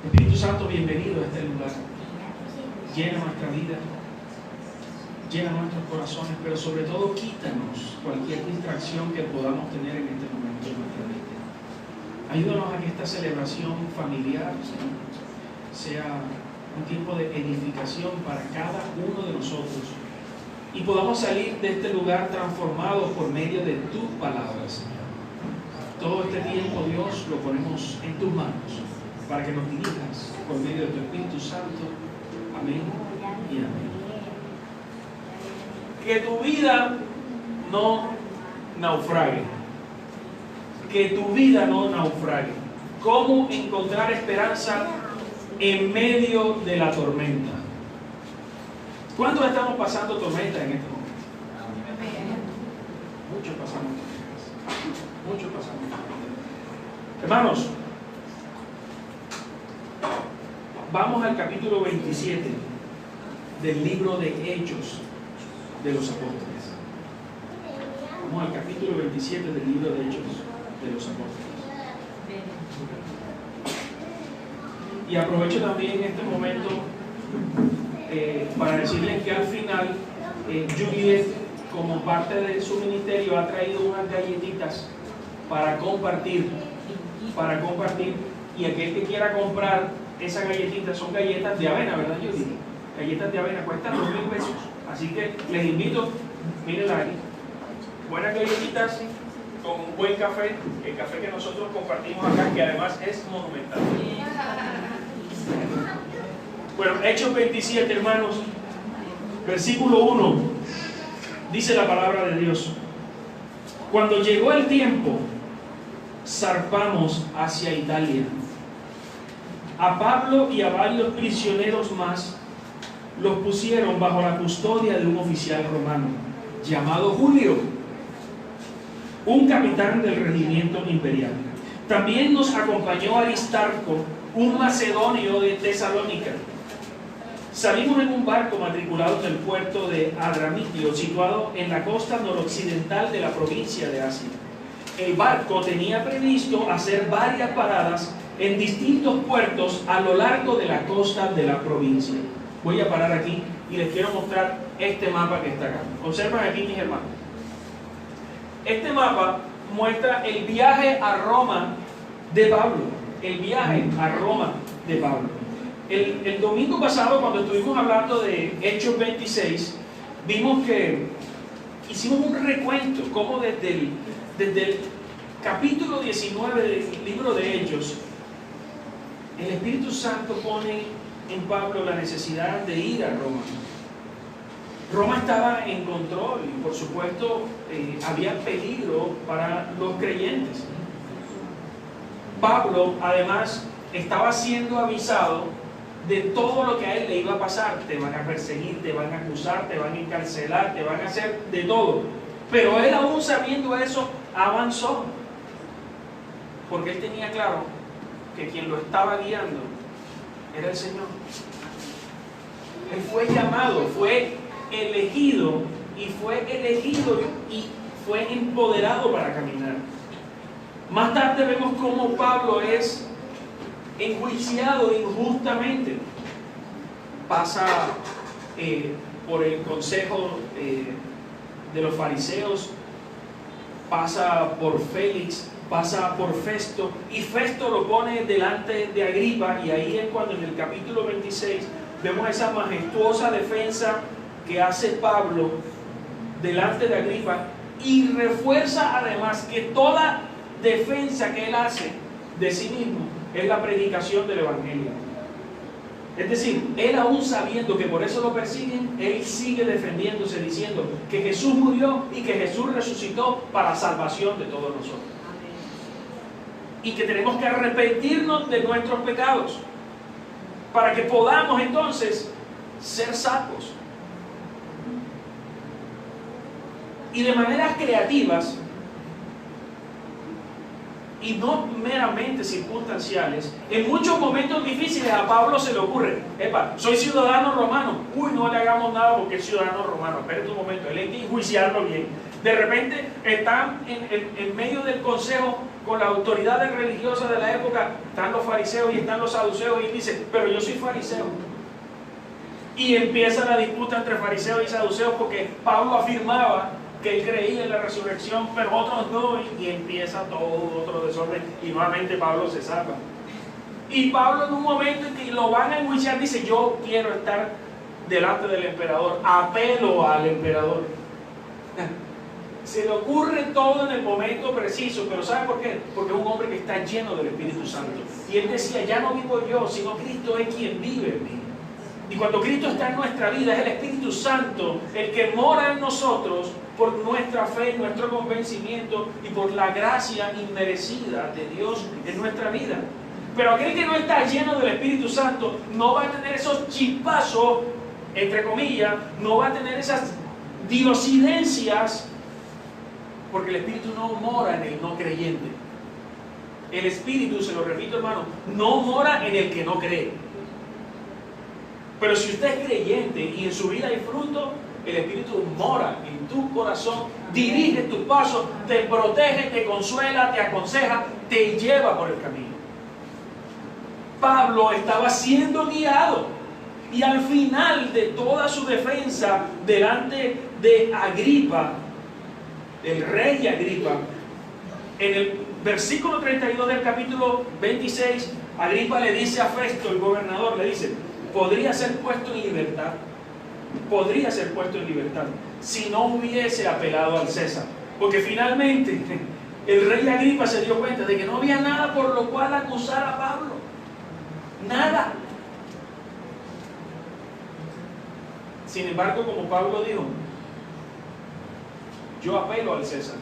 Espíritu Santo, bienvenido a este lugar. Llena nuestra vida, llena nuestros corazones, pero sobre todo quítanos cualquier distracción que podamos tener en este momento de nuestra vida. Ayúdanos a que esta celebración familiar, Señor, sea un tiempo de edificación para cada uno de nosotros y podamos salir de este lugar transformados por medio de tu palabra, Señor. Todo este tiempo, Dios, lo ponemos en tus manos para que nos dirijas por medio de tu Espíritu Santo. Amén y amén. Que tu vida no naufrague. Que tu vida no naufrague. ¿Cómo encontrar esperanza en medio de la tormenta? ¿Cuántos estamos pasando tormenta en este momento? Muchos pasamos tormentas. Muchos pasamos tormentas. Hermanos, vamos al capítulo 27 del libro de Hechos de los Apóstoles. Vamos al capítulo 27 del libro de Hechos de los Apóstoles. Y aprovecho también este momento para decirles que al final Juliet, como parte de su ministerio, ha traído unas galletitas para compartir. Y aquel que quiera comprar esas galletitas, son galletas de avena, ¿verdad, Juliet? Galletas de avena cuestan 2,000 pesos. Así que les invito, mírenla aquí. Buenas galletitas con un buen café, el café que nosotros compartimos acá, que además es monumental. Bueno, Hechos 27, hermanos, versículo 1, dice la palabra de Dios: cuando llegó el tiempo, zarpamos hacia Italia. A Pablo y a varios prisioneros más los pusieron bajo la custodia de un oficial romano llamado Julio, un capitán del regimiento imperial. También nos acompañó Aristarco, un macedonio de Tesalónica. Salimos en un barco matriculado en el puerto de Adramitio, situado en la costa noroccidental de la provincia de Asia. El barco tenía previsto hacer varias paradas en distintos puertos a lo largo de la costa de la provincia. Voy a parar aquí y les quiero mostrar este mapa que está acá. Observan aquí, mis hermanos. Este mapa muestra el viaje a Roma de Pablo. El viaje a Roma de Pablo. El domingo pasado, cuando estuvimos hablando de Hechos 26, vimos que hicimos un recuento, como desde el capítulo 19 del libro de Hechos, el Espíritu Santo pone en Pablo la necesidad de ir a Roma. Roma estaba en control y, por supuesto, había peligro para los creyentes. Pablo, además, estaba siendo avisado de todo lo que a él le iba a pasar. Te van a perseguir, te van a acusar, te van a encarcelar, te van a hacer de todo. Pero él, aún sabiendo eso, avanzó, porque él tenía claro que quien lo estaba guiando era el Señor. Él fue llamado, fue elegido y fue empoderado para caminar. Más tarde vemos cómo Pablo es enjuiciado injustamente. Pasa por el consejo de los fariseos, pasa por Félix, pasa por Festo, y Festo lo pone delante de Agripa, y ahí es cuando en el capítulo 26 vemos esa majestuosa defensa que hace Pablo delante de Agripa, y refuerza además que toda defensa que él hace de sí mismo es la predicación del Evangelio. Es decir, él, aún sabiendo que por eso lo persiguen, él sigue defendiéndose, diciendo que Jesús murió y que Jesús resucitó para salvación de todos nosotros. Y que tenemos que arrepentirnos de nuestros pecados para que podamos entonces ser salvos. Y de maneras creativas y no meramente circunstanciales, en muchos momentos difíciles a Pablo se le ocurre: epa, soy ciudadano romano, no le hagamos nada porque es ciudadano romano, espérate un momento, él hay que enjuiciarlo bien. De repente están en medio del consejo con las autoridades religiosas de la época. Están los fariseos y están los saduceos, y él dice, pero yo soy fariseo. Y empieza la disputa entre fariseos y saduceos porque Pablo afirmaba que él creía en la resurrección, pero otros no, y empieza todo otro desorden, y nuevamente Pablo se salva. Y Pablo, en un momento en que lo van a enjuiciar, dice, yo quiero estar delante del emperador, apelo al emperador. Se le ocurre todo en el momento preciso, pero ¿sabe por qué? Porque es un hombre que está lleno del Espíritu Santo. Y él decía, ya no vivo yo, sino Cristo es quien vive en mí. Y cuando Cristo está en nuestra vida, es el Espíritu Santo el que mora en nosotros por nuestra fe, nuestro convencimiento y por la gracia inmerecida de Dios en nuestra vida. Pero aquel que no está lleno del Espíritu Santo no va a tener esos chispazos, entre comillas, no va a tener esas diosidencias, porque el Espíritu no mora en el no creyente. El Espíritu, se lo repito hermano, no mora en el que no cree. Pero si usted es creyente y en su vida hay fruto, el Espíritu mora en tu corazón, dirige tus pasos, te protege, te consuela, te aconseja, te lleva por el camino. Pablo estaba siendo guiado, y al final de toda su defensa delante de Agripa, el rey Agripa, en el versículo 32 del capítulo 26, Agripa le dice a Festo, el gobernador, le dice, podría ser puesto en libertad, si no hubiese apelado al César. Porque finalmente el rey Agripa se dio cuenta de que no había nada por lo cual acusar a Pablo. Nada. Sin embargo, como Pablo dijo, yo apelo al César.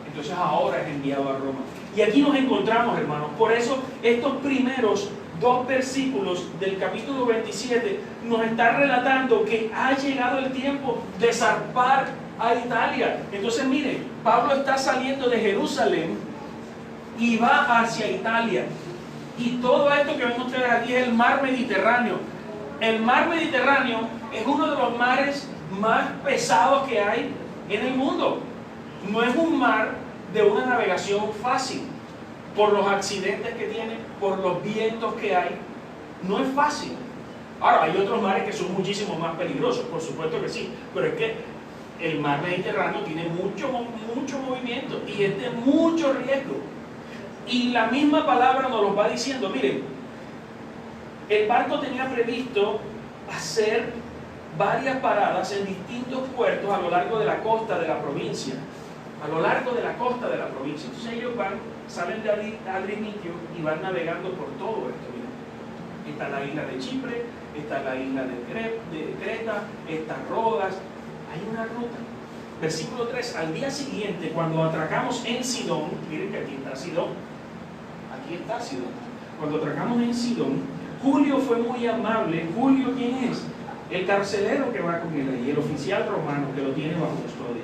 Entonces ahora es enviado a Roma. Y aquí nos encontramos, hermanos. Por eso estos primeros 2 versículos del capítulo 27 nos está relatando que ha llegado el tiempo de zarpar a Italia. Entonces miren, Pablo está saliendo de Jerusalén y va hacia Italia. Y todo esto que ven ustedes aquí es el mar Mediterráneo. El mar Mediterráneo es uno de los mares más pesados que hay en el mundo. No es un mar de una navegación fácil, por los accidentes que tiene, por los vientos que hay. No es fácil. Ahora, hay otros mares que son muchísimo más peligrosos, por supuesto que sí, pero es que el mar Mediterráneo tiene mucho movimiento y es de mucho riesgo. Y la misma palabra nos lo va diciendo. Miren, el barco tenía previsto hacer varias paradas en distintos puertos a lo largo de la costa de la provincia. Entonces ellos salen de Adrimitio y van navegando por todo esto. Miren, está la isla de Chipre, está la isla de Creta, está Rodas. Hay una ruta. Versículo 3, al día siguiente, cuando atracamos en Sidón, miren que aquí está Sidón. Cuando atracamos en Sidón, Julio fue muy amable. ¿Julio quién es? El carcelero que va con él ahí, el oficial romano que lo tiene bajo custodia.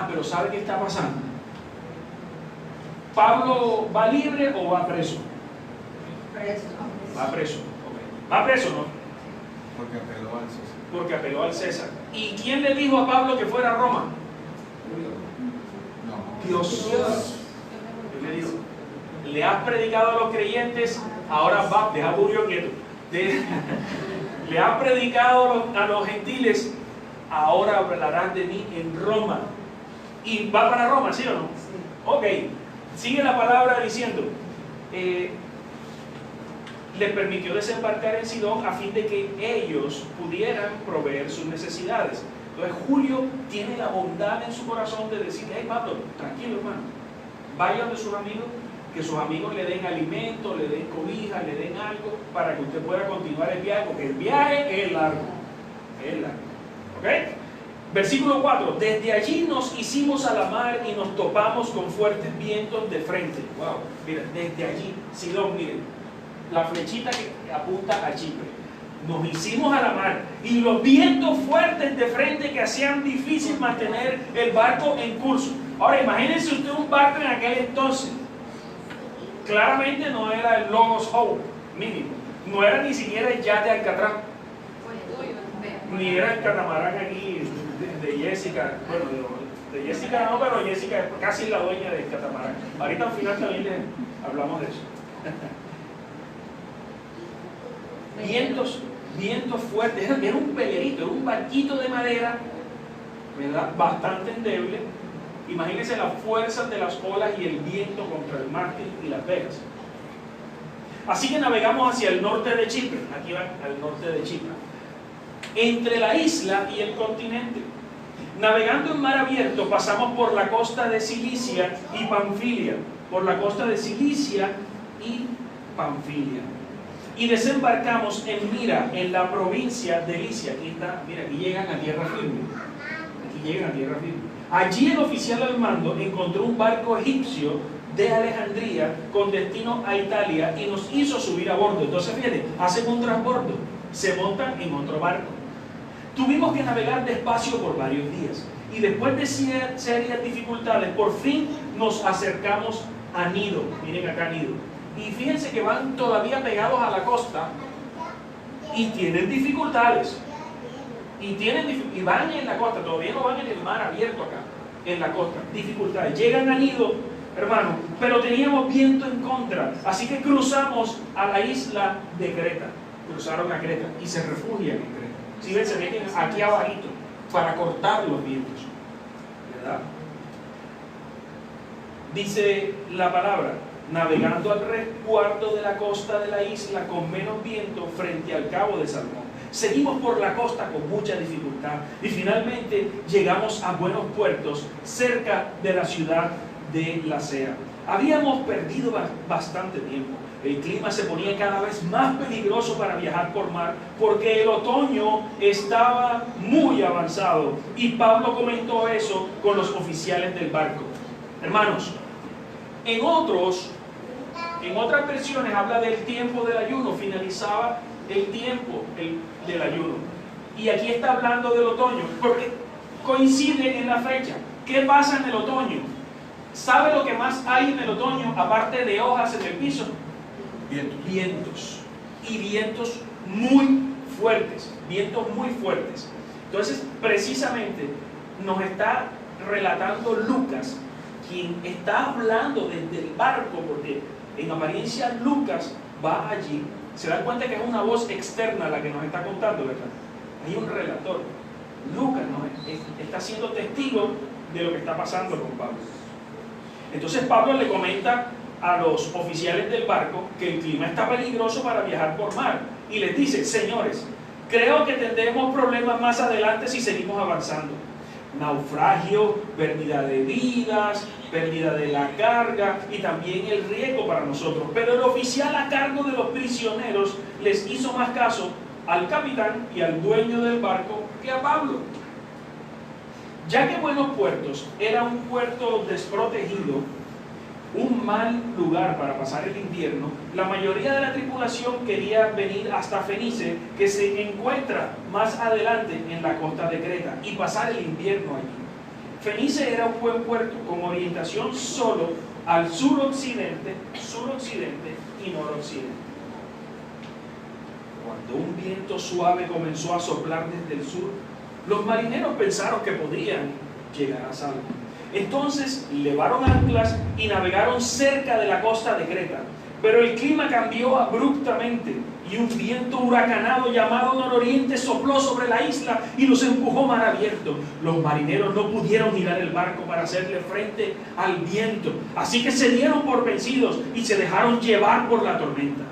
Pero ¿sabe qué está pasando? ¿Pablo va libre o va preso? Va preso. Okay. ¿Va preso no? Porque apeló al César. ¿Y quién le dijo a Pablo que fuera a Roma? Dios. ¿Qué le dijo? Le has predicado a los creyentes, ahora va, deja a Julio quieto. Le has predicado a los gentiles, ahora hablarás de mí en Roma. ¿Y va para Roma, sí o no? Sí. Ok, sigue la palabra diciendo, le permitió desembarcar en Sidón a fin de que ellos pudieran proveer sus necesidades. Entonces Julio tiene la bondad en su corazón de decirle, hey Pablo, tranquilo hermano, vaya donde sus amigos, que sus amigos le den alimento, le den cobija, le den algo para que usted pueda continuar el viaje, porque el viaje es largo. ¿Ok? Versículo 4, desde allí nos hicimos a la mar y nos topamos con fuertes vientos de frente. Wow, mira, desde allí, Sidón, miren, la flechita que apunta a Chipre. Nos hicimos a la mar y los vientos fuertes de frente que hacían difícil mantener el barco en curso. Ahora imagínense usted un barco en aquel entonces. Claramente no era el Logos Hope mínimo, no era ni siquiera el yate Alcatraz, ni era el catamarán aquí de Jessica, bueno, De Jessica no, pero Jessica es casi la dueña del catamarán. Ahorita al final también le hablamos de eso. Vientos fuertes. Era un pelerito, era un barquito de madera, ¿verdad? Bastante endeble. Imagínense las fuerzas de las olas y el viento contra el mártir y las velas. Así que navegamos hacia el norte de Chipre. Aquí va al norte de Chipre, entre la isla y el continente. Navegando en mar abierto, pasamos por la costa de Cilicia y Panfilia. Por la costa de Cilicia y Panfilia. Y desembarcamos en Mira, en la provincia de Licia. Aquí está, mira, aquí llegan a tierra firme. Aquí llegan a tierra firme. Allí el oficial al mando encontró un barco egipcio de Alejandría con destino a Italia y nos hizo subir a bordo. Entonces, fíjate, hacen un transbordo, se montan en otro barco. Tuvimos que navegar despacio por varios días y después de serias dificultades, por fin nos acercamos a Nido. Miren acá Nido. Y fíjense que van todavía pegados a la costa y tienen dificultades. Y van en la costa, todavía no van en el mar abierto acá, en la costa. Dificultades. Llegan a Nido, hermano, pero teníamos viento en contra, así que cruzamos a la isla de Creta. Cruzaron a Creta y se refugian en Creta. Si ven, se meten aquí abajito para cortar los vientos, ¿verdad? Dice la palabra, navegando al resguardo de la costa de la isla con menos viento frente al cabo de Salmón. Seguimos por la costa con mucha dificultad y finalmente llegamos a buenos puertos cerca de la ciudad de Lasea. Habíamos perdido bastante tiempo. El clima se ponía cada vez más peligroso para viajar por mar porque el otoño estaba muy avanzado y Pablo comentó eso con los oficiales del barco. Hermanos, en otras versiones habla del tiempo del ayuno, finalizaba el tiempo del ayuno. Y aquí está hablando del otoño, porque coincide en la fecha. ¿Qué pasa en el otoño? ¿Sabe lo que más hay en el otoño, aparte de hojas en el piso? Vientos. Y vientos muy fuertes. Vientos muy fuertes. Entonces, precisamente, nos está relatando Lucas, quien está hablando desde el barco, porque en apariencia Lucas va allí. Se dan cuenta que es una voz externa la que nos está contando, ¿verdad? Hay un relator. Lucas está siendo testigo de lo que está pasando con Pablo. Entonces Pablo le comenta a los oficiales del barco que el clima está peligroso para viajar por mar. Y les dice, señores, creo que tendremos problemas más adelante si seguimos avanzando. Naufragio, pérdida de vidas, pérdida de la carga y también el riesgo para nosotros. Pero el oficial a cargo de los prisioneros les hizo más caso al capitán y al dueño del barco que a Pablo. Ya que Buenos Puertos era un puerto desprotegido, un mal lugar para pasar el invierno, la mayoría de la tripulación quería venir hasta Fenice, que se encuentra más adelante en la costa de Creta, y pasar el invierno allí. Fenice era un buen puerto con orientación solo al suroccidente y noroccidente. Cuando un viento suave comenzó a soplar desde el sur, los marineros pensaron que podían llegar a salvo. Entonces levaron anclas y navegaron cerca de la costa de Creta. Pero el clima cambió abruptamente y un viento huracanado llamado nororiente sopló sobre la isla y los empujó mar abierto. Los marineros no pudieron girar el barco para hacerle frente al viento, así que se dieron por vencidos y se dejaron llevar por la tormenta.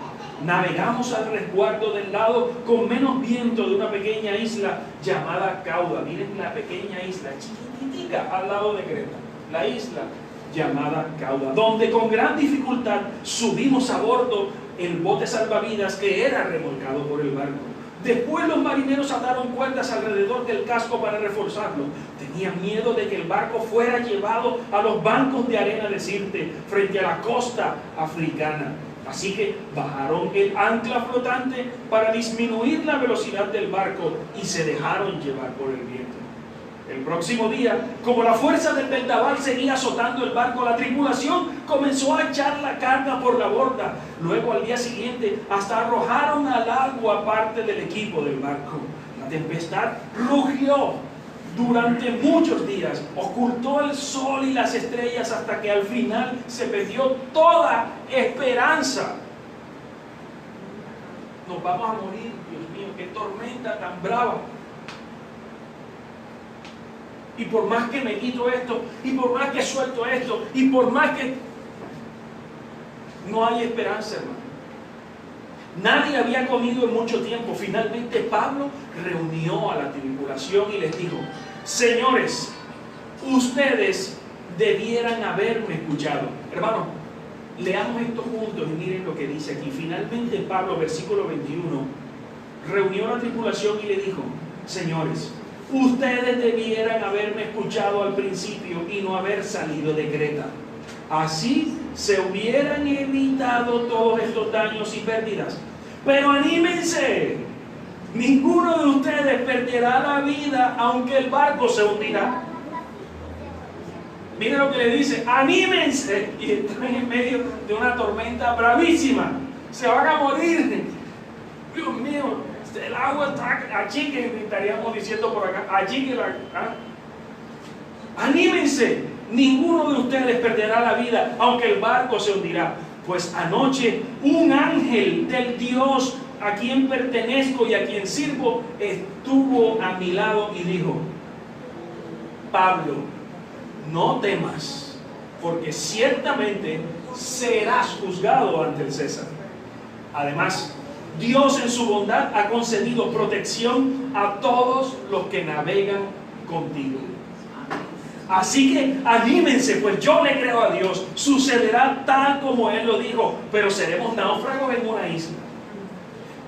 Navegamos al resguardo del lado con menos viento de una pequeña isla llamada Cauda. Miren la pequeña isla, chiquitica, al lado de Creta. La isla llamada Cauda, donde con gran dificultad subimos a bordo el bote salvavidas que era remolcado por el barco. Después los marineros ataron cuerdas alrededor del casco para reforzarlo. Tenían miedo de que el barco fuera llevado a los bancos de arena de Sirte, frente a la costa africana. Así que bajaron el ancla flotante para disminuir la velocidad del barco y se dejaron llevar por el viento. El próximo día, como la fuerza del vendaval seguía azotando el barco, la tripulación comenzó a echar la carga por la borda. Luego, al día siguiente, hasta arrojaron al agua parte del equipo del barco. La tempestad rugió durante muchos días, ocultó el sol y las estrellas hasta que al final se perdió toda esperanza. Nos vamos a morir, Dios mío, qué tormenta tan brava. Y por más que me quito esto, y por más que suelto esto, y por más que... no hay esperanza, hermano. Nadie había comido en mucho tiempo. Finalmente Pablo reunió a la tripulación y les dijo: señores, ustedes debieran haberme escuchado. Hermano, leamos esto juntos y miren lo que dice aquí. Finalmente Pablo, versículo 21, reunió a la tripulación y le dijo: señores, ustedes debieran haberme escuchado al principio y no haber salido de Creta. Así se hubieran evitado todos estos daños y pérdidas. Pero anímense, ninguno de ustedes perderá la vida aunque el barco se hundirá. Miren lo que le dice: anímense. Y están en medio de una tormenta bravísima, se van a morir. Dios mío, el agua está allí, que estaríamos diciendo por acá, allí que la... Anímense, ninguno de ustedes perderá la vida aunque el barco se hundirá. Pues anoche un ángel del Dios a quien pertenezco y a quien sirvo estuvo a mi lado y dijo: Pablo, no temas, porque ciertamente serás juzgado ante el César. Además, Dios en su bondad ha concedido protección a todos los que navegan contigo. Así que anímense, pues yo le creo a Dios. Sucederá tal como Él lo dijo, pero seremos náufragos en una isla.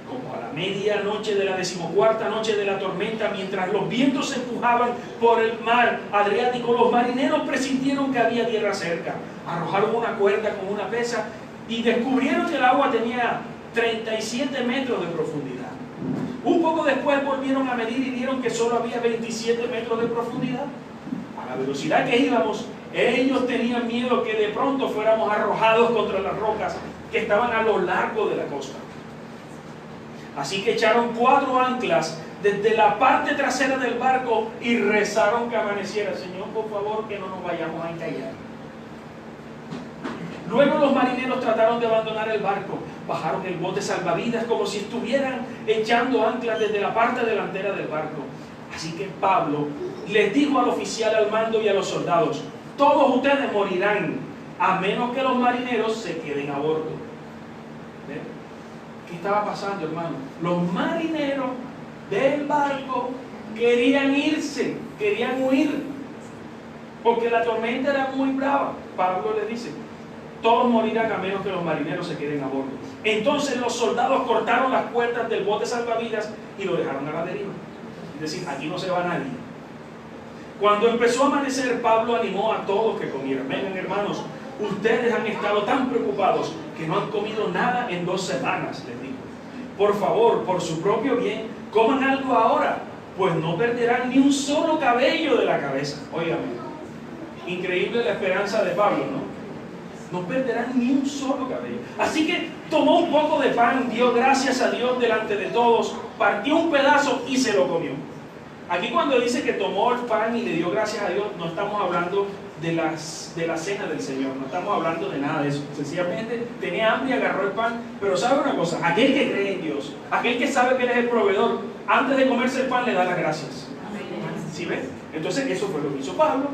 Como a la medianoche de la 14ª noche de la tormenta, mientras los vientos se empujaban por el mar Adriático, los marineros presintieron que había tierra cerca. Arrojaron una cuerda con una pesa y descubrieron que el agua tenía 37 metros de profundidad. Un poco después volvieron a medir y vieron que solo había 27 metros de profundidad. A la velocidad que íbamos, ellos tenían miedo que de pronto fuéramos arrojados contra las rocas que estaban a lo largo de la costa. Así que echaron 4 anclas desde la parte trasera del barco y rezaron que amaneciera. Señor, por favor, que no nos vayamos a encallar. Luego los marineros trataron de abandonar el barco. Bajaron el bote salvavidas como si estuvieran echando anclas desde la parte delantera del barco. Así que Pablo les dijo al oficial al mando y a los soldados: todos ustedes morirán, a menos que los marineros se queden a bordo. ¿Ven? ¿Qué estaba pasando, hermano? Los marineros del barco querían irse, querían huir, porque la tormenta era muy brava. Pablo les dice: todos morirán a menos que los marineros se queden a bordo. Entonces los soldados cortaron las puertas del bote salvavidas y lo dejaron a la deriva. Es decir, aquí no se va nadie. Cuando empezó a amanecer, Pablo animó a todos que comieran. Vengan, hermanos, ustedes han estado tan preocupados que no han comido nada en 2 semanas, les dijo. Por favor, por su propio bien, coman algo ahora, pues no perderán ni un solo cabello de la cabeza. Óigame, increíble la esperanza de Pablo, ¿no? No perderán ni un solo cabello. Así que tomó un poco de pan, dio gracias a Dios delante de todos, partió un pedazo y se lo comió. Aquí cuando dice que tomó el pan y le dio gracias a Dios, no estamos hablando de la cena del Señor, no estamos hablando de nada de eso. Sencillamente tenía hambre y agarró el pan. Pero ¿sabe una cosa? Aquel que cree en Dios, aquel que sabe que Él es el proveedor, antes de comerse el pan le da las gracias. ¿Sí ves? Entonces eso fue lo que hizo Pablo,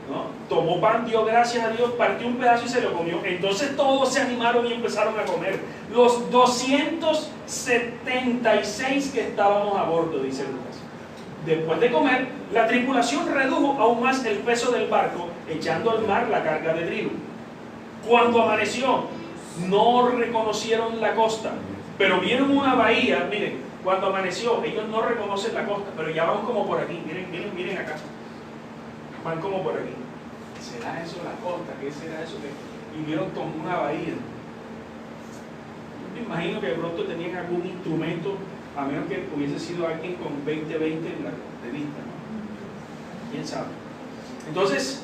¿no? Tomó pan, dio gracias a Dios, partió un pedazo y se lo comió. Entonces todos se animaron y empezaron a comer. Los 276 que estábamos a bordo, dice Lucas. Después de comer, la tripulación redujo aún más el peso del barco, echando al mar la carga de trigo. Cuando amaneció, no reconocieron la costa, pero vieron una bahía. Miren, cuando amaneció, ellos no reconocen la costa, pero ya van como por aquí. Miren acá. Van como por aquí. ¿Será eso la costa? ¿Qué será eso? Y vieron como una bahía. Me imagino que de pronto tenían algún instrumento, a menos que hubiese sido alguien con 20-20 en la revista, ¿no? ¿Quién sabe? Entonces,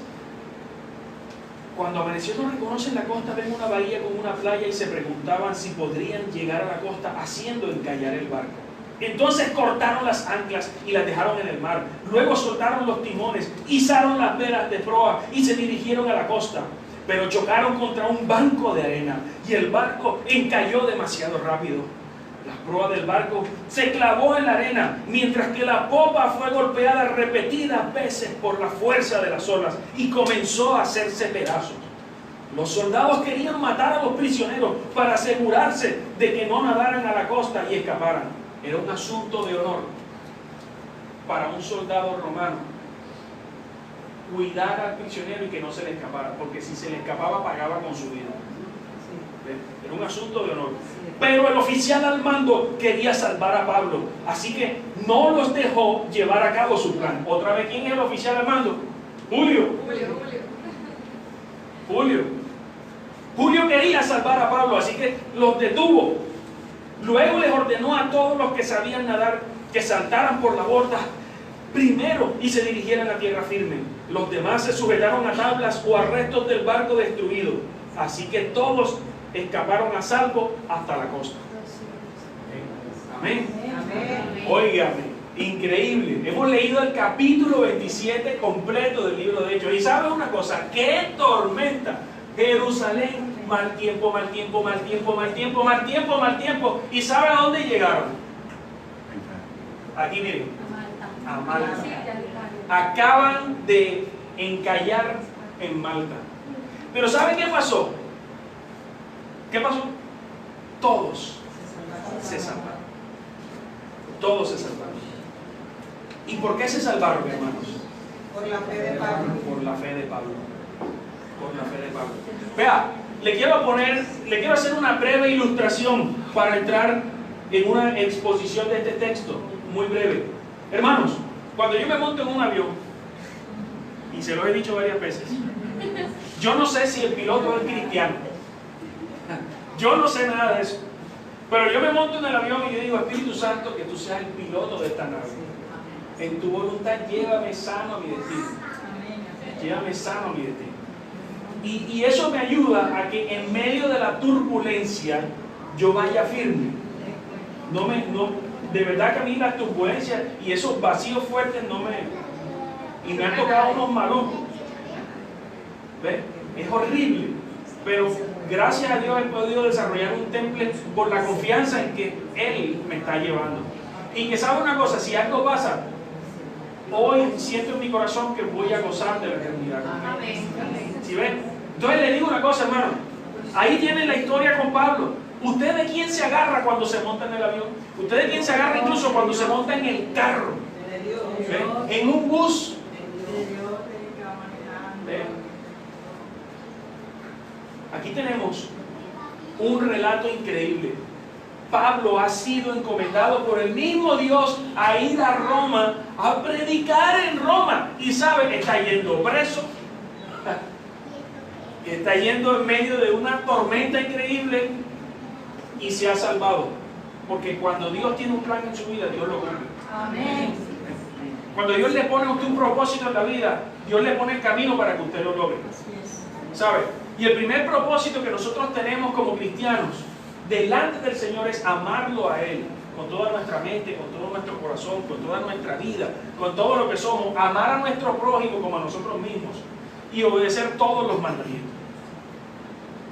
cuando amaneció no reconocen la costa, ven una bahía con una playa y se preguntaban si podrían llegar a la costa haciendo encallar el barco. Entonces cortaron las anclas y las dejaron en el mar. Luego soltaron los timones, izaron las velas de proa y se dirigieron a la costa. Pero chocaron contra un banco de arena y el barco encalló demasiado rápido. La proa del barco se clavó en la arena, mientras que la popa fue golpeada repetidas veces por la fuerza de las olas y comenzó a hacerse pedazos. Los soldados querían matar a los prisioneros para asegurarse de que no nadaran a la costa y escaparan. Era un asunto de honor para un soldado romano cuidar al prisionero y que no se le escapara, porque si se le escapaba pagaba con su vida. Era un asunto de honor. Pero el oficial al mando quería salvar a Pablo, así que no los dejó llevar a cabo su plan. Otra vez, ¿quién es el oficial al mando? Julio quería salvar a Pablo, así que los detuvo. Luego les ordenó a todos los que sabían nadar que saltaran por la borda primero y se dirigieran a tierra firme. Los demás se sujetaron a tablas o a restos del barco destruido. Así que todos escaparon a salvo hasta la costa. Amén. Óigame, increíble. Hemos leído el capítulo 27 completo del libro de Hechos. Y ¿sabe una cosa? ¡Qué tormenta! Jerusalén, mal tiempo, mal tiempo, mal tiempo, mal tiempo, mal tiempo, mal tiempo. ¿Y sabe a dónde llegaron? Aquí miren, a Malta. Acaban de encallar en Malta. Pero ¿saben qué pasó? ¿Qué pasó? Todos se salvaron. Todos se salvaron. ¿Y por qué se salvaron, hermanos? Por la fe de Pablo. Por la fe de Pablo. Por la fe de Pablo. Vea, le quiero hacer una breve ilustración para entrar en una exposición de este texto, muy breve. Hermanos, cuando yo me monto en un avión, y se lo he dicho varias veces, yo no sé si el piloto es cristiano. Yo no sé nada de eso. Pero yo me monto en el avión y yo digo, Espíritu Santo, que tú seas el piloto de esta nave. En tu voluntad, llévame sano a mi destino. Llévame sano a mi destino. Y eso me ayuda a que en medio de la turbulencia yo vaya firme. De verdad que a mí las turbulencias y esos vacíos fuertes y me han tocado unos malucos. ¿Ves? Es horrible. Pero gracias a Dios he podido desarrollar un temple por la confianza en que Él me está llevando. Y que sabe una cosa, si algo pasa, hoy siento en mi corazón que voy a gozar de la eternidad. ¿Sí ven? Entonces le digo una cosa, hermano. Ahí tienen la historia con Pablo. ¿Usted de quién se agarra cuando se monta en el avión? ¿Usted de quién se agarra incluso cuando se monta en el carro? ¿Ven? En un bus. ¿Ven? Aquí tenemos un relato increíble. Pablo ha sido encomendado por el mismo Dios a ir a Roma, a predicar en Roma. Y sabe, está yendo preso, está yendo en medio de una tormenta increíble y se ha salvado. Porque cuando Dios tiene un plan en su vida, Dios lo cumple. Amén. Cuando Dios le pone a usted un propósito en la vida, Dios le pone el camino para que usted lo logre. ¿Sabe? Y el primer propósito que nosotros tenemos como cristianos delante del Señor es amarlo a Él con toda nuestra mente, con todo nuestro corazón, con toda nuestra vida, con todo lo que somos, amar a nuestro prójimo como a nosotros mismos y obedecer todos los mandamientos.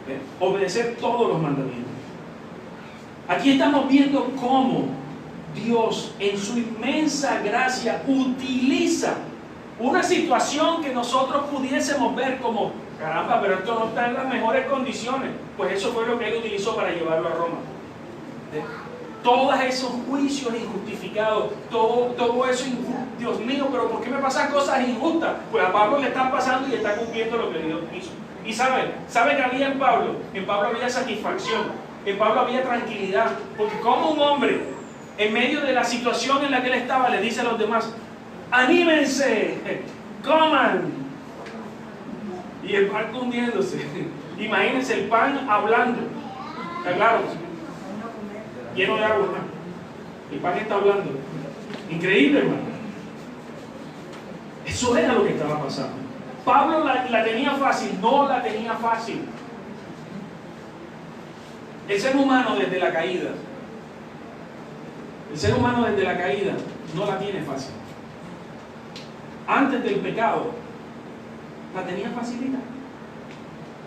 ¿Ven? Obedecer todos los mandamientos. Aquí estamos viendo cómo Dios en su inmensa gracia utiliza una situación que nosotros pudiésemos ver como caramba, pero esto no está en las mejores condiciones. Pues eso fue lo que Él utilizó para llevarlo a Roma. Todos esos juicios injustificados, todo eso, Dios mío, pero ¿por qué me pasan cosas injustas? Pues a Pablo le están pasando y está cumpliendo lo que Dios hizo. Y ¿saben que había en Pablo? En Pablo había satisfacción, en Pablo había tranquilidad, porque como un hombre, en medio de la situación en la que él estaba, le dice a los demás, anímense, coman. Y el pan hundiéndose. Imagínense el pan hablando. Está claro, lleno de agua. El pan está hablando. Increíble, hermano. Eso era lo que estaba pasando. Pablo la tenía fácil, no la tenía fácil. El ser humano desde la caída El ser humano desde la caída no la tiene fácil. Antes del pecado la tenía facilita.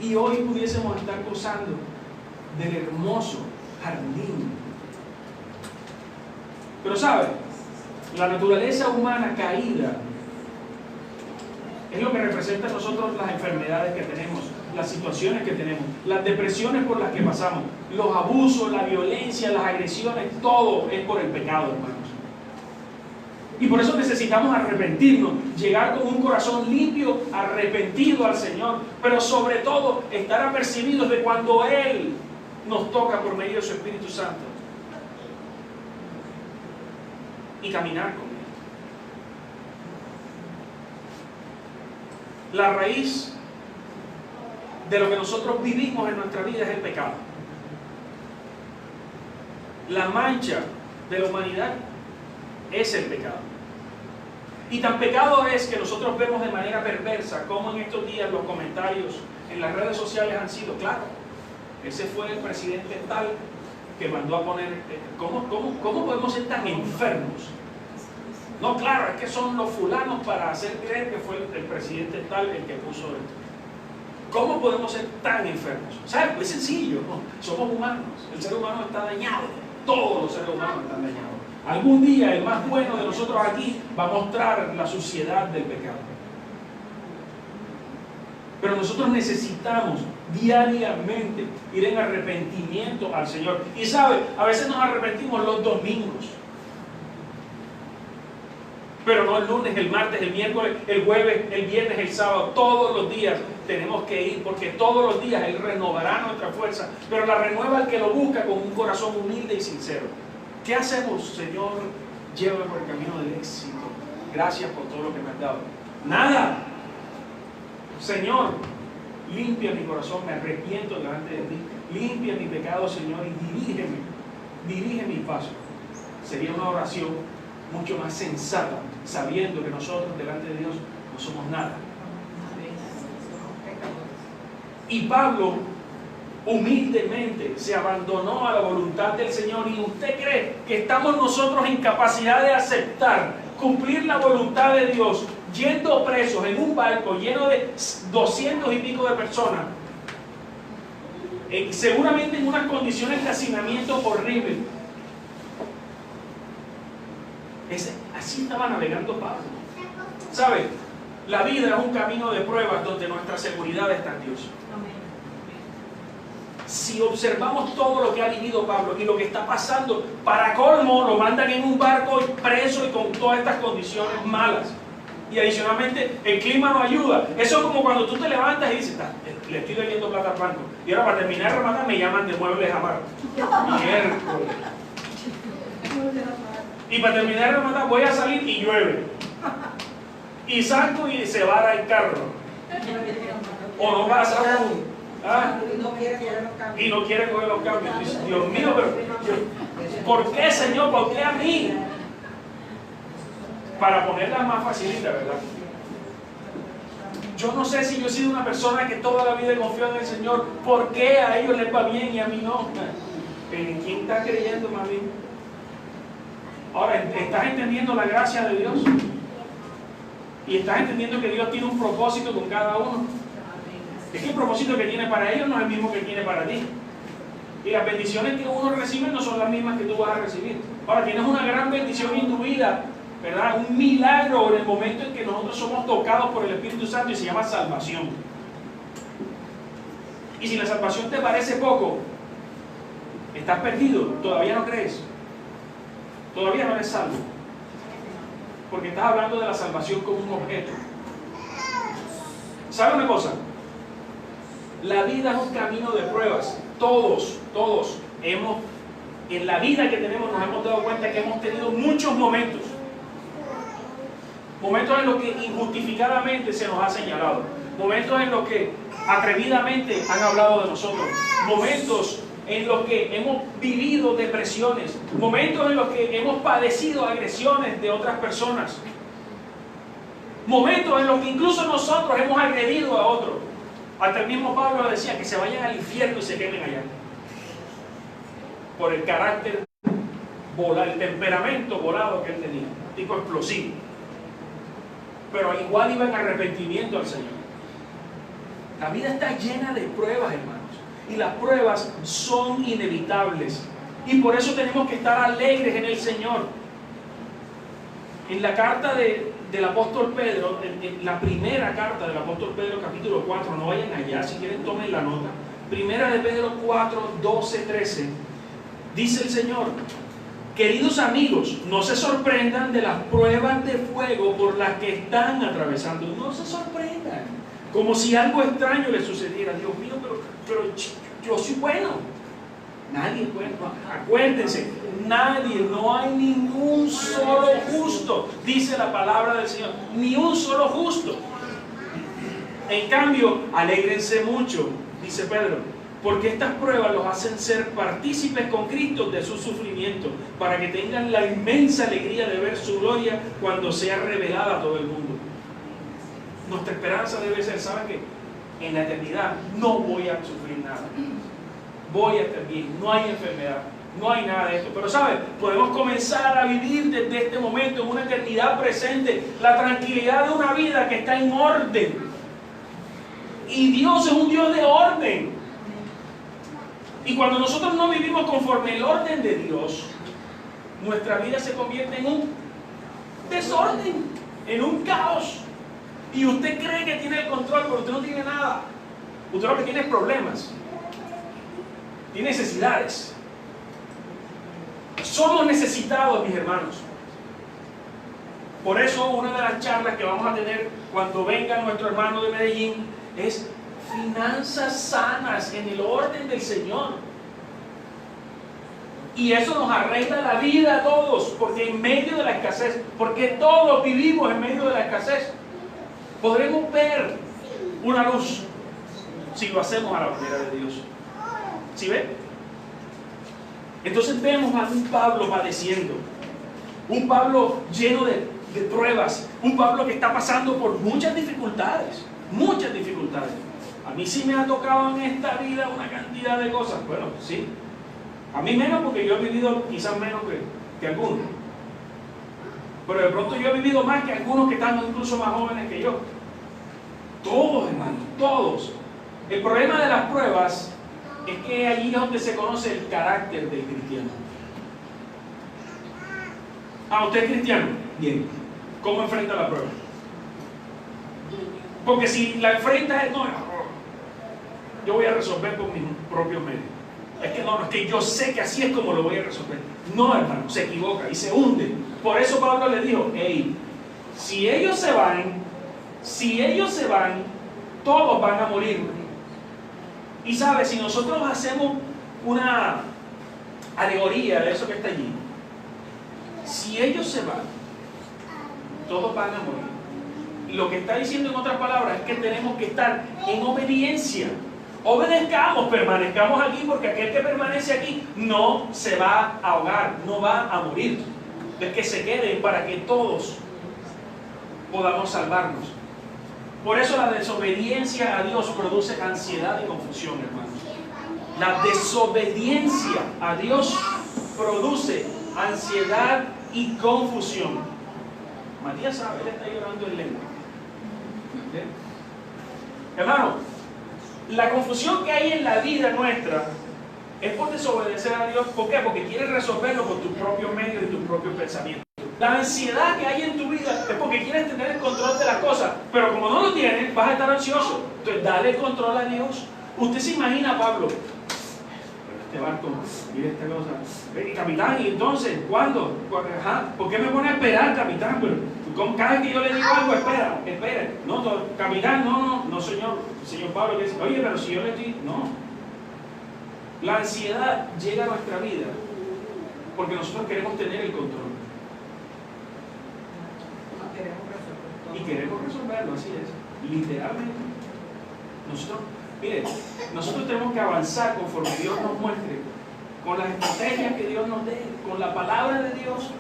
Y hoy pudiésemos estar gozando del hermoso jardín. Pero ¿sabe? La naturaleza humana caída es lo que representa a nosotros las enfermedades que tenemos, las situaciones que tenemos, las depresiones por las que pasamos, los abusos, la violencia, las agresiones, todo es por el pecado, hermanos. Y por eso necesitamos arrepentirnos, llegar con un corazón limpio, arrepentido al Señor, pero sobre todo estar apercibidos de cuando Él nos toca por medio de su Espíritu Santo y caminar con Él. La raíz de lo que nosotros vivimos en nuestra vida es el pecado. La mancha de la humanidad es el pecado. Y tan pecado es que nosotros vemos de manera perversa cómo en estos días los comentarios en las redes sociales han sido, claro, ese fue el presidente tal que mandó a poner, ¿cómo podemos ser tan enfermos? No, claro, es que son los fulanos para hacer creer que fue el presidente tal el que puso esto. ¿Cómo podemos ser tan enfermos? ¿Sabes? Es sencillo, ¿no? Somos humanos, el ser humano está dañado, todos los seres humanos están dañados. Algún día el más bueno de nosotros aquí va a mostrar la suciedad del pecado. Pero nosotros necesitamos diariamente ir en arrepentimiento al Señor. Y sabe, a veces nos arrepentimos los domingos, pero no el lunes, el martes, el miércoles, el jueves, el viernes, el sábado. Todos los días tenemos que ir, porque todos los días Él renovará nuestra fuerza, pero la renueva el que lo busca con un corazón humilde y sincero. ¿Qué hacemos, Señor? Llévame por el camino del éxito. Gracias por todo lo que me has dado. Nada. Señor, limpia mi corazón, me arrepiento delante de ti. Limpia mi pecado, Señor, y dirige mi paso. Sería una oración mucho más sensata, sabiendo que nosotros delante de Dios no somos nada. Y Pablo humildemente se abandonó a la voluntad del Señor. ¿Y usted cree que estamos nosotros en capacidad de aceptar, cumplir la voluntad de Dios, yendo presos en un barco lleno de 200 y pico de personas, seguramente en unas condiciones de hacinamiento horribles? Así estaba navegando Pablo. ¿Sabe? La vida es un camino de pruebas donde nuestra seguridad está en Dios. Si observamos todo lo que ha vivido Pablo y lo que está pasando, para colmo lo mandan en un barco preso y con todas estas condiciones malas. Y adicionalmente el clima no ayuda. Eso es como cuando tú te levantas y dices, le estoy debiendo plata al banco. Y ahora para terminar de rematar me llaman de Muebles a Mar. Miércoles. Y para terminar de rematar voy a salir y llueve. Y salgo y se vara el carro. O no pasa aún. ¿Ah? Y no quiere coger los cambios. Dice, Dios mío, pero ¿por qué, Señor? ¿Por qué a mí? Para ponerla más facilita, ¿verdad? Yo no sé si yo he sido una persona que toda la vida confió en el Señor. ¿Por qué a ellos les va bien y a mí no? ¿En quién está creyendo, mami? Ahora, ¿estás entendiendo la gracia de Dios? Y estás entendiendo que Dios tiene un propósito con cada uno. Es que el propósito que tiene para ellos no es el mismo que tiene para ti. Y las bendiciones que uno recibe no son las mismas que tú vas a recibir. Ahora, tienes una gran bendición en tu vida, ¿verdad? Un milagro en el momento en que nosotros somos tocados por el Espíritu Santo, y se llama salvación. Y si la salvación te parece poco, estás perdido, todavía no crees. Todavía no eres salvo. Porque estás hablando de la salvación como un objeto. ¿Sabe una cosa? La vida es un camino de pruebas. Todos en la vida que tenemos nos hemos dado cuenta que hemos tenido muchos momentos. Momentos en los que injustificadamente se nos ha señalado. Momentos en los que atrevidamente han hablado de nosotros. Momentos en los que hemos vivido depresiones. Momentos en los que hemos padecido agresiones de otras personas. Momentos en los que incluso nosotros hemos agredido a otros. Hasta el mismo Pablo decía que se vayan al infierno y se queden allá. Por el carácter el temperamento volado que él tenía, tipo explosivo. Pero igual iba en arrepentimiento al Señor. La vida está llena de pruebas, hermanos, y las pruebas son inevitables. Y por eso tenemos que estar alegres en el Señor. En la carta del apóstol Pedro, en la primera carta del apóstol Pedro, capítulo 4, no vayan allá, si quieren tomen la nota. Primera de Pedro 4, 12, 13, dice el Señor: queridos amigos, no se sorprendan de las pruebas de fuego por las que están atravesando. No se sorprendan, como si algo extraño les sucediera. Dios mío, pero yo soy bueno. Nadie es bueno. Acuérdense, nadie, no hay ningún solo justo, dice la palabra del Señor. Ni un solo justo. En cambio, alégrense mucho, dice Pedro, porque estas pruebas los hacen ser partícipes con Cristo de su sufrimiento, para que tengan la inmensa alegría de ver su gloria cuando sea revelada a todo el mundo. Nuestra esperanza debe ser, ¿saben qué? En la eternidad no voy a sufrir nada. Voy a estar bien, no hay enfermedad, no hay nada de esto. Pero ¿saben? Podemos comenzar a vivir desde este momento en una eternidad presente, la tranquilidad de una vida que está en orden. Y Dios es un Dios de orden. Y cuando nosotros no vivimos conforme el orden de Dios, nuestra vida se convierte en un desorden, en un caos. Y usted cree que tiene el control, pero usted no tiene nada. Usted lo que tiene es problemas. Tiene necesidades. Somos necesitados, mis hermanos. Por eso una de las charlas que vamos a tener cuando venga nuestro hermano de Medellín es finanzas sanas en el orden del Señor. Y eso nos arregla la vida a todos, porque en medio de la escasez, porque todos vivimos en medio de la escasez, podremos ver una luz si lo hacemos a la manera de Dios. ¿Sí ven? Entonces vemos a un Pablo padeciendo, un Pablo lleno de pruebas, un Pablo que está pasando por muchas dificultades, muchas dificultades. A mí sí me ha tocado en esta vida una cantidad de cosas. Bueno, sí. A mí menos, porque yo he vivido quizás menos que algunos. Pero de pronto yo he vivido más que algunos que están incluso más jóvenes que yo. Todos, hermanos, todos. El problema de las pruebas es que allí es donde se conoce el carácter del cristiano. Ah, ¿usted es cristiano? Bien. ¿Cómo enfrenta la prueba? Porque si la enfrenta es, no, yo voy a resolver con mis propios medios. Es que yo sé que así es como lo voy a resolver. No, hermano, se equivoca y se hunde. Por eso Pablo le dijo: hey, si ellos se van, todos van a morir. Y sabe, si nosotros hacemos una alegoría de eso que está allí, si ellos se van, todos van a morir. Y lo que está diciendo en otras palabras es que tenemos que estar en obediencia. Obedezcamos, permanezcamos aquí, porque aquel que permanece aquí no se va a ahogar, no va a morir. Es que se queden para que todos podamos salvarnos. Por eso la desobediencia a Dios produce ansiedad y confusión, hermanos. La desobediencia a Dios produce ansiedad y confusión. Matías sabe, él está llorando en lengua. ¿Sí? Hermano, la confusión que hay en la vida nuestra es por desobedecer a Dios. ¿Por qué? Porque quieres resolverlo con tus propios medios y tus propios pensamientos. La ansiedad que hay en tu vida es porque quieres tener el control de las cosas, pero como no lo tienes, vas a estar ansioso. Entonces, dale el control a Dios. Usted se imagina, Pablo, este barco, mira esta cosa, capitán, y entonces, ¿cuándo? Ajá, ¿por qué me pone a esperar, capitán? Pero cada vez que yo le digo algo, espera. No, capitán, no, señor Pablo, que dice, oye, pero si yo le estoy, no. La ansiedad llega a nuestra vida porque nosotros queremos tener el control. Y queremos resolverlo, así es, literalmente. Nosotros tenemos que avanzar conforme Dios nos muestre, con las estrategias que Dios nos dé, con la palabra de Dios.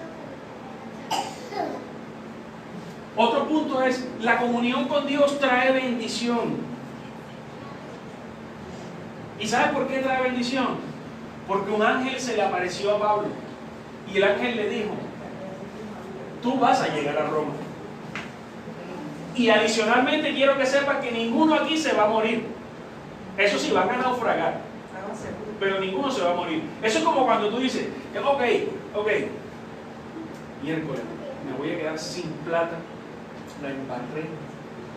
Otro punto es, la comunión con Dios trae bendición. ¿Y sabe por qué trae bendición? Porque un ángel se le apareció a Pablo Y el ángel le dijo, tú vas a llegar a Roma. Y adicionalmente quiero que sepas que ninguno aquí se va a morir. Eso sí, van a naufragar, pero ninguno se va a morir. Eso es como cuando tú dices, ok, miércoles, me voy a quedar sin plata, la embarré,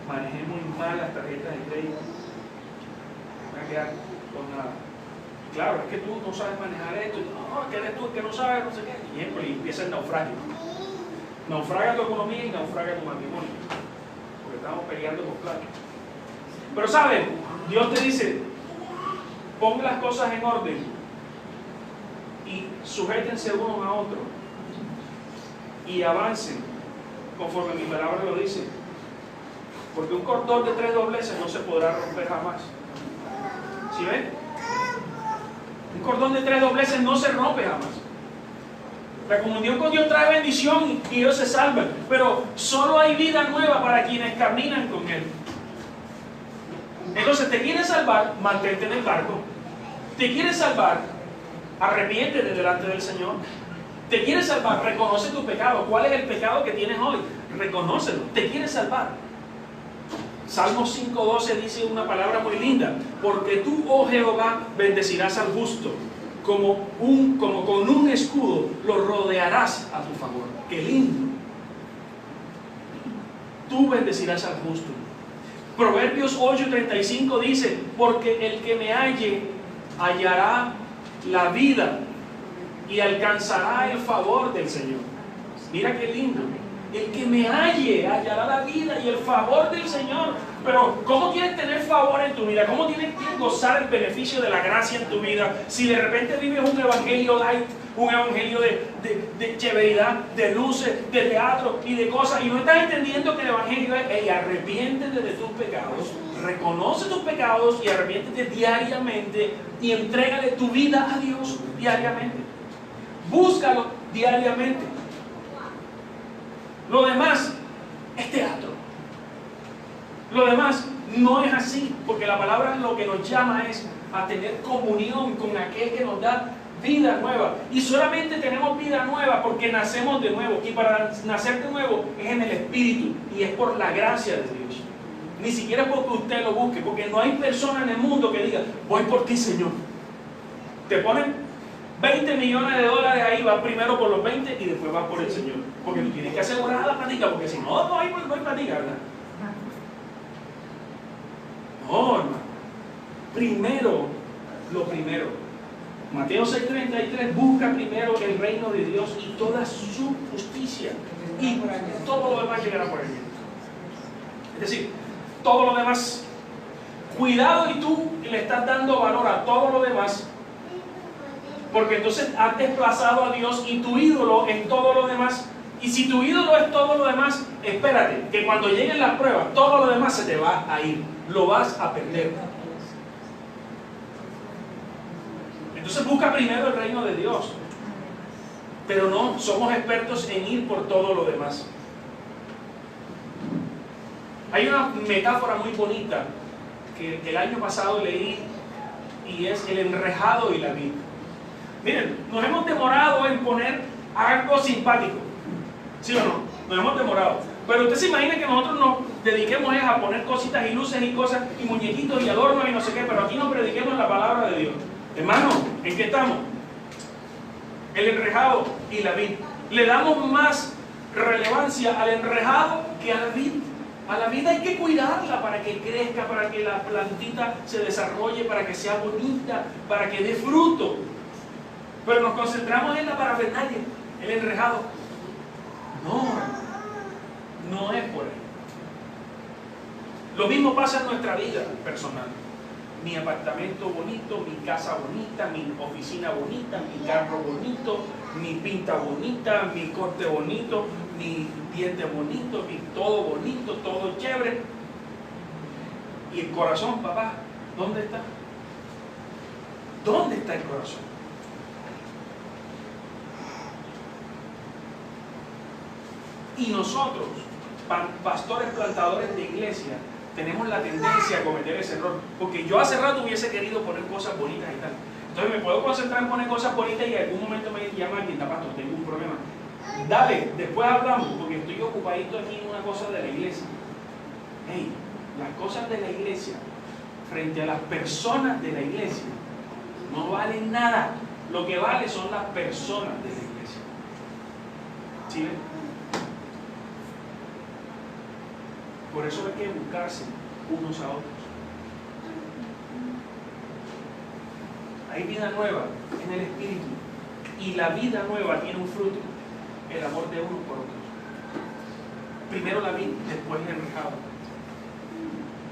manejé muy mal las tarjetas de crédito, me voy a quedar con nada. Claro, es que tú no sabes manejar esto, no, que eres tú el que no sabes, no sé qué. Y empieza el naufragio. Naufraga tu economía y naufraga tu matrimonio, porque estamos peleando por plata. Pero ¿saben? Dios te dice, pon las cosas en orden y sujétense unos a otros y avancen conforme mi palabra lo dice, porque un cordón de 3 dobleces no se podrá romper jamás. ¿Sí ven? Un cordón de 3 dobleces no se rompe jamás. La comunión con Dios trae bendición y ellos se salvan, pero solo hay vida nueva para quienes caminan con Él. Entonces, ¿te quieres salvar? Mantente en el barco. ¿Te quieres salvar? Arrepiéntete delante del Señor. ¿Te quieres salvar? Reconoce tu pecado. ¿Cuál es el pecado que tienes hoy? Reconócelo. ¿Te quieres salvar? Salmo 5:12 dice una palabra muy linda. Porque tú, oh Jehová, bendecirás al justo. Como con un escudo lo rodearás a tu favor. ¡Qué lindo! Tú bendecirás al justo. Proverbios 8:35 dice, porque el que me halle hallará la vida y alcanzará el favor del Señor. Mira qué lindo. El que me halle hallará la vida y el favor del Señor. Pero ¿cómo quieres tener favor en tu vida? ¿Cómo tienes que gozar el beneficio de la gracia en tu vida si de repente vives un evangelio light, un evangelio de chéveridad, de luces, de teatro y de cosas, y no estás entendiendo que el evangelio es arrepiéntete de tus pecados, reconoce tus pecados y arrepiéntete diariamente y entrégale tu vida a Dios diariamente? Búscalo diariamente. Lo demás es teatro. Lo demás no es así, porque la palabra lo que nos llama es a tener comunión con aquel que nos da vida nueva. Y solamente tenemos vida nueva porque nacemos de nuevo. Y para nacer de nuevo es en el Espíritu y es por la gracia de Dios. Ni siquiera porque usted lo busque, porque no hay persona en el mundo que diga, voy por ti, Señor. Te ponen 20 millones de dólares ahí, vas primero por los 20 y después vas por el Señor. Porque tú tienes que asegurar la platica, porque si no, no hay platica, ¿verdad? No, hermano. Primero, lo primero. Mateo 6:33, busca primero el reino de Dios y toda su justicia. Y todo lo demás llegará por él. Es decir, todo lo demás. Cuidado y tú le estás dando valor a todo lo demás. Porque entonces has desplazado a Dios y tu ídolo en todo lo demás. Y si tu ídolo es todo lo demás, espérate, que cuando lleguen las pruebas, todo lo demás se te va a ir. Lo vas a perder. Entonces busca primero el reino de Dios. Pero no somos expertos en ir por todo lo demás. Hay una metáfora muy bonita que el año pasado leí y es el enrejado y la vid. Miren, nos hemos demorado en poner algo simpático. ¿Sí o no? Nos hemos demorado. Pero usted se imagina que nosotros nos dediquemos a poner cositas y luces y cosas y muñequitos y adornos y no sé qué, pero aquí nos prediquemos la palabra de Dios. Hermano, ¿en qué estamos? El enrejado y la vid. Le damos más relevancia al enrejado que a la vid. A la vid hay que cuidarla para que crezca, para que la plantita se desarrolle, para que sea bonita, para que dé fruto. Pero nos concentramos en la parafernalia, el enrejado. No es por ahí. Lo mismo pasa en nuestra vida personal. Mi apartamento bonito, mi casa bonita, mi oficina bonita, mi carro bonito, mi pinta bonita, mi corte bonito, mi diente bonito, mi todo bonito, todo chévere. ¿Y el corazón, papá? ¿Dónde está? ¿Dónde está el corazón? Y nosotros, pastores plantadores de iglesia, tenemos la tendencia a cometer ese error. Porque yo hace rato hubiese querido poner cosas bonitas y tal. Entonces me puedo concentrar en poner cosas bonitas y en algún momento me llama alguien, pastor, tengo un problema. Dale, después hablamos, porque estoy ocupadito aquí en una cosa de la iglesia. Hey, las cosas de la iglesia frente a las personas de la iglesia no valen nada. Lo que vale son las personas de la iglesia. ¿Sí ven? Por eso hay que buscarse unos a otros. Hay vida nueva en el Espíritu. Y la vida nueva tiene un fruto: el amor de unos por otros. Primero la vida, después el mercado.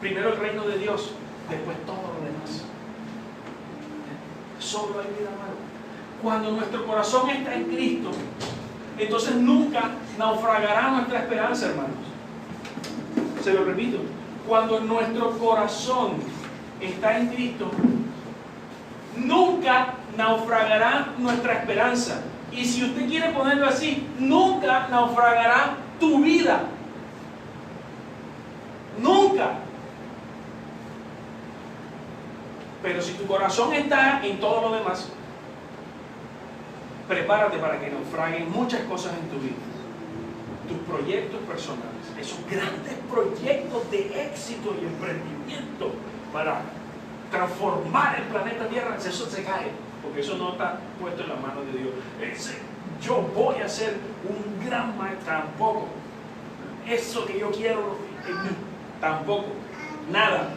Primero el reino de Dios, después todo lo demás. Solo hay vida nueva. Cuando nuestro corazón está en Cristo, entonces nunca naufragará nuestra esperanza, hermanos. Se lo repito. Cuando nuestro corazón está en Cristo, nunca naufragará nuestra esperanza. Y si usted quiere ponerlo así, nunca naufragará tu vida. Nunca. Pero si tu corazón está en todo lo demás, prepárate para que naufraguen muchas cosas en tu vida. Tus proyectos personales, esos grandes proyectos de éxito y emprendimiento para transformar el planeta Tierra, eso se cae, porque eso no está puesto en las manos de Dios. Yo voy a ser un gran maestro, tampoco. Eso que yo quiero en mí, tampoco. Nada.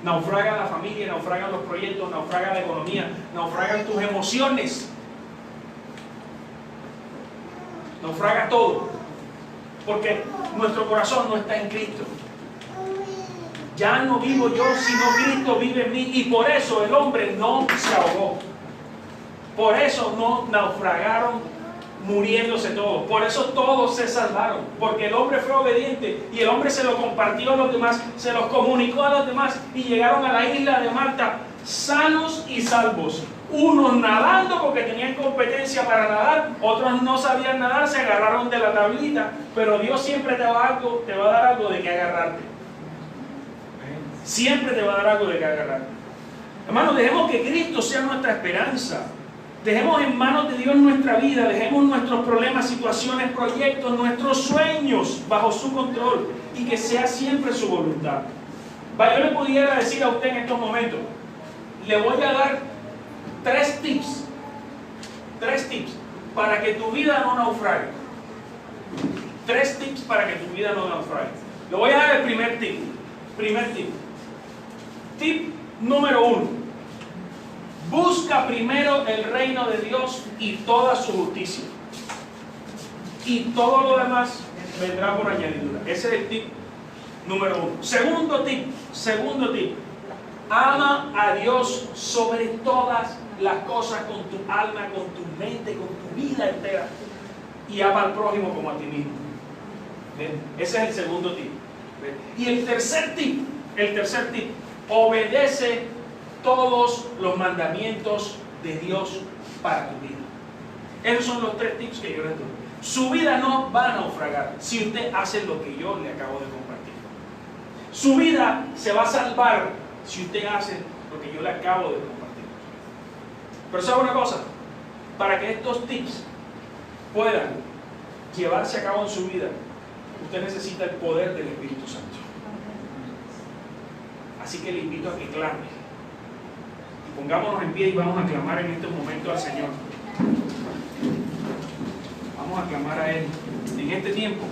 Naufraga la familia, naufragan los proyectos, naufraga la economía, naufragan tus emociones, naufraga todo, porque nuestro corazón no está en Cristo. Ya no vivo yo, sino Cristo vive en mí, y por eso el hombre no se ahogó. Por eso no naufragaron muriéndose todos. Por eso todos se salvaron. Porque el hombre fue obediente y el hombre se lo compartió a los demás, se los comunicó a los demás y llegaron a la isla de Malta sanos y salvos. Unos nadando porque tenían competencia para nadar, otros no sabían nadar, se agarraron de la tablita, pero Dios siempre te va a dar algo de que agarrarte. Siempre te va a dar algo de que agarrarte. Hermanos, dejemos que Cristo sea nuestra esperanza. Dejemos en manos de Dios nuestra vida, dejemos nuestros problemas, situaciones, proyectos, nuestros sueños bajo su control y que sea siempre su voluntad. Yo le pudiera decir a usted en estos momentos, le voy a dar 3 tips para que tu vida no naufrague. 3 tips para que tu vida no naufrague. Le voy a dar el primer tip. Tip número 1. Busca primero el reino de Dios y toda su justicia. Y todo lo demás vendrá por añadidura. Ese es el tip número 1. Segundo tip. Ama a Dios sobre todas las cosas, con tu alma, con tu mente, con tu vida entera. Y ama al prójimo como a ti mismo. ¿Ven? Ese es el segundo tip. ¿Ven? Y el tercer tip. Obedece todos los mandamientos de Dios para tu vida. Esos son los 3 tips que yo les doy. Su vida no va a naufragar si usted hace lo que yo le acabo de compartir. Su vida se va a salvar si usted hace lo que yo le acabo de compartir. Pero ¿sabe una cosa? Para que estos tips puedan llevarse a cabo en su vida, usted necesita el poder del Espíritu Santo. Así que le invito a que clame. Pongámonos en pie y vamos a clamar en este momento al Señor. Vamos a clamar a Él en este tiempo,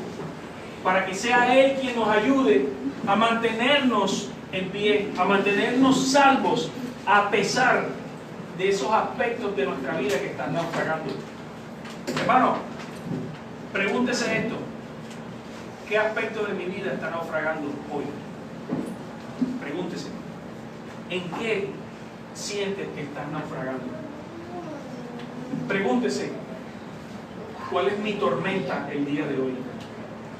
para que sea Él quien nos ayude a mantenernos en pie, a mantenernos salvos, a pesar de esos aspectos de nuestra vida que están naufragando. Hermano, pregúntese esto: ¿qué aspecto de mi vida está naufragando hoy? Pregúntese, ¿en qué sientes que estás naufragando? Pregúntese, ¿cuál es mi tormenta el día de hoy?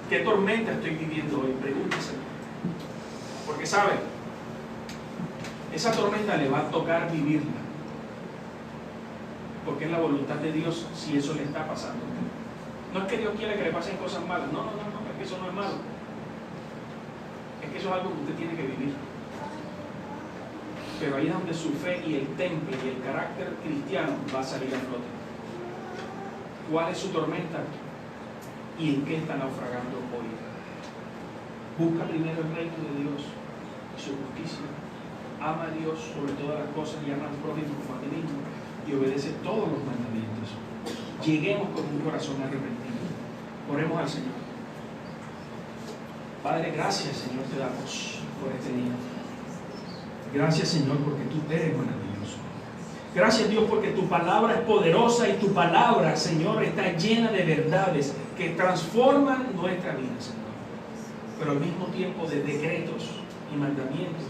¿Qué tormenta estoy viviendo hoy? Pregúntese. Porque sabe, esa tormenta le va a tocar vivirla, porque es la voluntad de Dios si eso le está pasando. No es que Dios quiera que le pasen cosas malas, no, es que eso no es malo. Es que eso es algo que usted tiene que vivir. Pero ahí es donde su fe y el temple y el carácter cristiano va a salir a flote. ¿Cuál es su tormenta? ¿Y en qué está naufragando hoy? Busca primero el reino de Dios y su justicia. Ama a Dios sobre todas las cosas y ama al prójimo como a ti mismo y obedece todos los mandamientos. Lleguemos con un corazón arrepentido. Oremos al Señor. Padre, gracias, Señor, te damos por este día. Gracias, Señor, porque tú eres maravilloso. Gracias, Dios, porque tu palabra es poderosa y tu palabra, Señor, está llena de verdades que transforman nuestra vida, Señor. Pero al mismo tiempo de decretos y mandamientos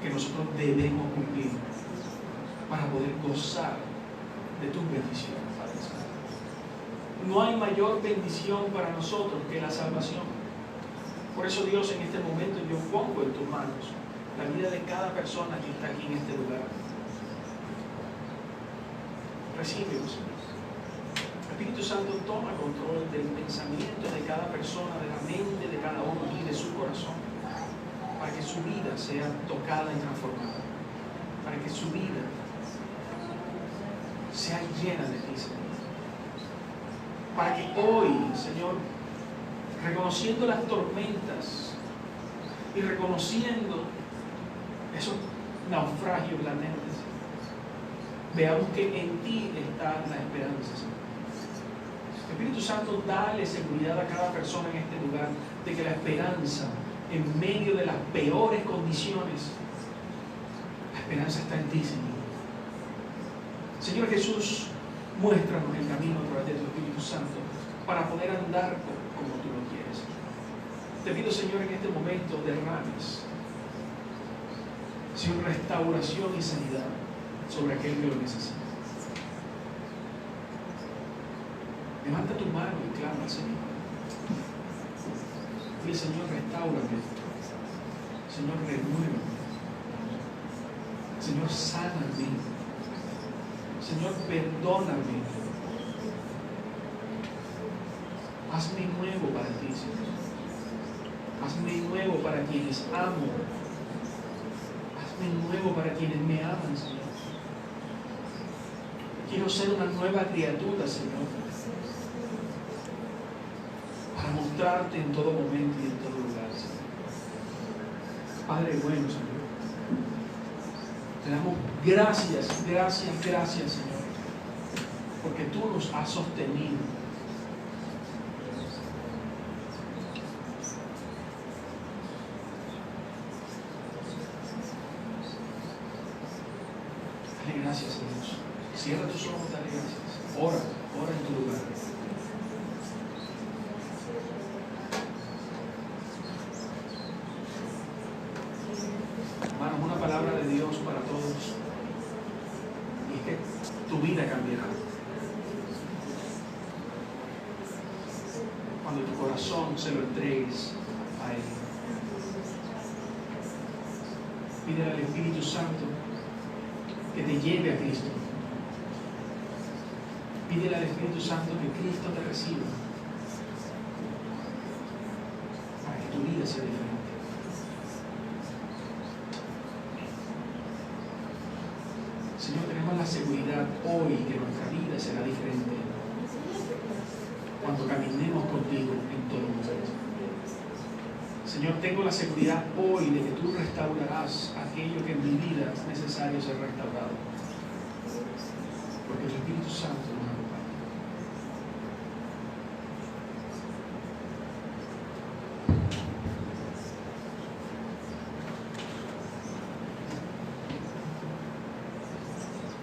que nosotros debemos cumplir para poder gozar de tus bendiciones, Padre Santo. No hay mayor bendición para nosotros que la salvación. Por eso, Dios, en este momento yo pongo en tus manos la vida de cada persona que está aquí en este lugar. Recíbelo, Señor. Espíritu Santo, toma control del pensamiento de cada persona, de la mente de cada uno y de su corazón, para que su vida sea tocada y transformada, para que su vida sea llena de ti, Señor. Para que hoy, Señor, reconociendo las tormentas y reconociendo esos naufragios latentes, veamos que en ti está la esperanza, Señor. Espíritu Santo, dale seguridad a cada persona en este lugar de que la esperanza, en medio de las peores condiciones, la esperanza está en ti, Señor. Señor Jesús, muéstranos el camino a través de tu Espíritu Santo para poder andar como tú lo quieres. Te pido, Señor, en este momento derrames, Señor, restauración y sanidad sobre aquel que lo necesita. Levanta tu mano y clama al Señor. Dile, Señor, restáurame. Señor, renuévame. Señor, sáname. Señor, perdóname. Hazme nuevo para ti, Señor. Hazme nuevo para quienes amo. Hazme nuevo para quienes me aman, Señor. Quiero ser una nueva criatura, Señor, para mostrarte en todo momento y en todo lugar, Señor. Padre bueno, Señor, te damos gracias, Señor, porque tú nos has sostenido. Dale gracias, Dios. Cierra tus ojos, dale gracias. Ora en tu lugar. Hermanos, una palabra de Dios para todos. Y es que tu vida cambiará. Cuando tu corazón se lo entregues a Él. Pídele al Espíritu Santo que te lleve a Cristo. Pídele al Espíritu Santo que Cristo te reciba para que tu vida sea diferente. Señor, tenemos la seguridad hoy que nuestra vida será diferente cuando caminemos contigo en todo momento. Señor, tengo la seguridad hoy de que tú restaurarás aquello que en mi vida es necesario ser restaurado. Porque el Espíritu Santo